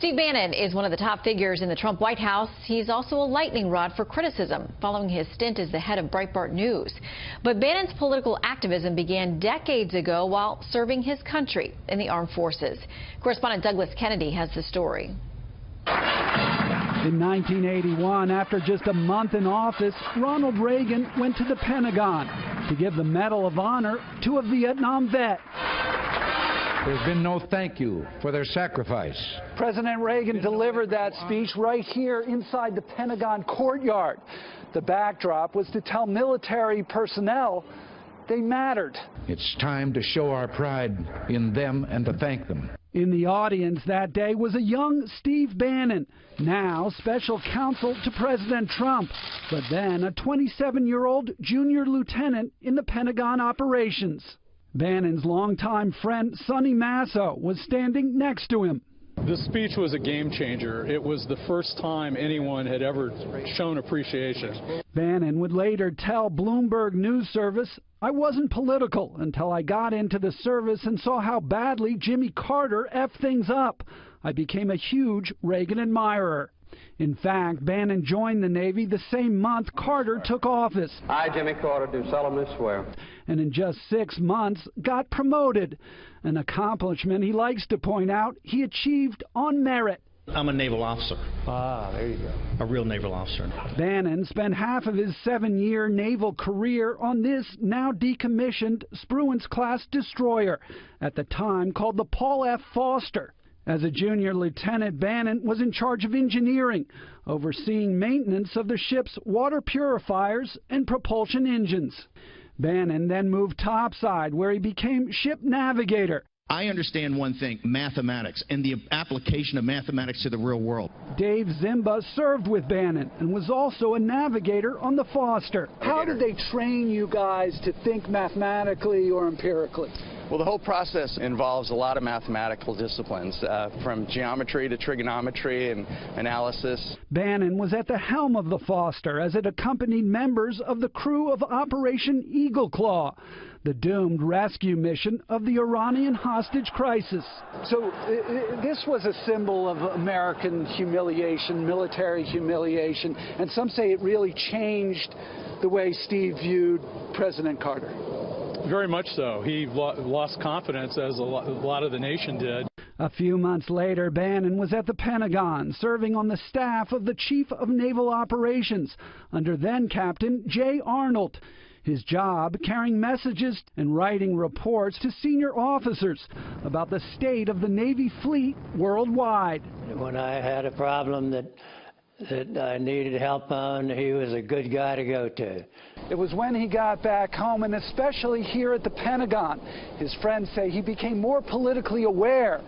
Steve Bannon is one of the top figures in the Trump White House. He's also a lightning rod for criticism following his stint as the head of Breitbart News. But Bannon's political activism began decades ago while serving his country in the armed forces. Correspondent Douglas Kennedy has the story. In 1981, after just a month in office, Ronald Reagan went to the Pentagon to give the Medal of Honor to a Vietnam vet. There's been no thank you for their sacrifice. President Reagan delivered that speech right here inside the Pentagon courtyard. The backdrop was to tell military personnel they mattered. It's time to show our pride in them and to thank them. In the audience that day was a young Steve Bannon, now special counsel to President Trump, but then a 27-year-old junior lieutenant in the Pentagon operations. Bannon's longtime friend Sonny Masso was standing next to him. This speech was a game changer. It was the first time anyone had ever shown appreciation. Bannon would later tell Bloomberg News Service, "I wasn't political until I got into the service and saw how badly Jimmy Carter effed things up. I became a huge Reagan admirer." In fact, Bannon joined the Navy the same month Carter took office. I, Jimmy Carter, do solemnly swear. And in just 6 months got promoted, an accomplishment he likes to point out he achieved on merit. I'm a naval officer. Ah, there you go. A real naval officer. Bannon spent half of his 7-year naval career on this now decommissioned Spruance-class destroyer, at the time called the Paul F. Foster. As a junior lieutenant, Bannon was in charge of engineering, overseeing maintenance of the ship's water purifiers and propulsion engines. Bannon then moved topside, where he became ship navigator. I understand one thing, mathematics, and the application of mathematics to the real world. Dave Zimba served with Bannon and was also a navigator on the Foster. How did they train you guys to think mathematically or empirically? Well, the whole process involves a lot of mathematical disciplines, from geometry to trigonometry and analysis. Bannon was at the helm of the Foster as it accompanied members of the crew of Operation Eagle Claw, the doomed rescue mission of the Iranian hostage crisis. So this was a symbol of American humiliation, military humiliation, and some say it really changed the way Steve viewed President Carter. Very much so. He lost confidence, as a lot of the nation did. A few months later, Bannon was at the Pentagon, serving on the staff of the Chief of Naval Operations under then-Captain Jay Arnold. His job, carrying messages and writing reports to senior officers about the state of the Navy fleet worldwide. When I had a problem that I needed help on, he was a good guy to go to. It was when he got back home, and especially here at the Pentagon, his friends say he became more politically aware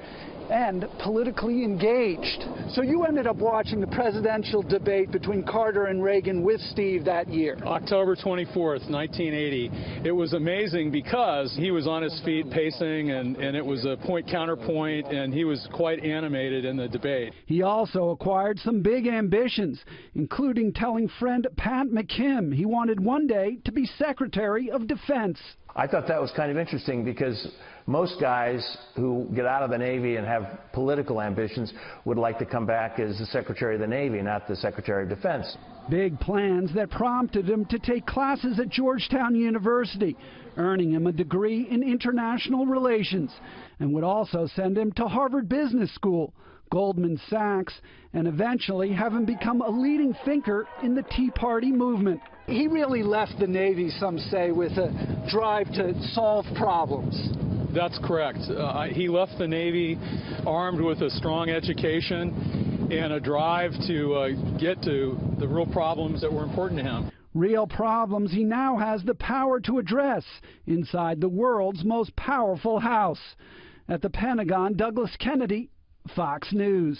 and politically engaged. So you ended up watching the presidential debate between Carter and Reagan with Steve that year. October 24th, 1980. It was amazing because he was on his feet pacing, and it was a point-counterpoint, and he was quite animated in the debate. He also acquired some big ambitions, including telling friend Pat McKim he wanted one day to be Secretary of Defense. I thought that was kind of interesting because most guys who get out of the Navy and have political ambitions would like to come back as the Secretary of the Navy, not the Secretary of Defense. Big plans that prompted him to take classes at Georgetown University, earning him a degree in international relations, and would also send him to Harvard Business School, Goldman Sachs, and eventually have him become a leading thinker in the Tea Party movement. He really left the Navy, some say, with a drive to solve problems. That's correct. He left the Navy armed with a strong education and a drive to get to the real problems that were important to him. Real problems he now has the power to address inside the world's most powerful house. At the Pentagon, Douglas Kennedy, Fox News.